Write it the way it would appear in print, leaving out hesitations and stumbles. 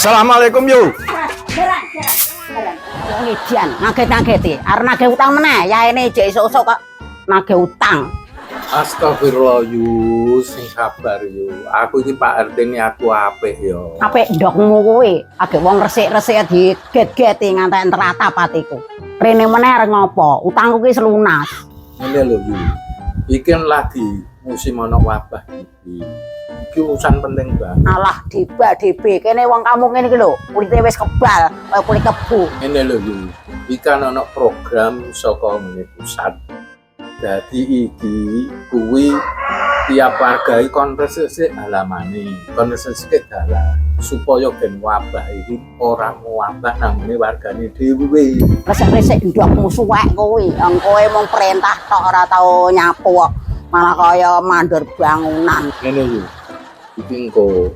Assalamualaikum yo. Ngidian, ngaget-ngageti. Arep nagih utang meneh, yaene jek esuk-esuk kok nagih utang. Astagfirullah yu, sing sabar yu. Aku iki Pak RT ini aku apik yo. Apik ndokmu kuwi, agek wong resik-resik diget-geti ngantek teratap atiku. Rene meneh arep ngopo? Utangku ki selunas. Ngene lho yu. Iki kan lagi musim ana wabah iki. Iki urusan penting banget. Alah diba-dibe kene wong kamu ngene iki lho, kulite wis kebal, kaya kulit kebu. Ngene lho yu. Iki kan ana program saka ngene pusat. Jadi iki kuwi tiap warga iki kon resik halamane, kon resik dalan supaya gen wabah iki ora wabah nang ngene wargane dhewe. Resik-resik ndokmu suwek kuwi, kowe mung perintah tok ora tau nyapu kok. Malah kaya mandor bangunan. Ngene yo. Iki engko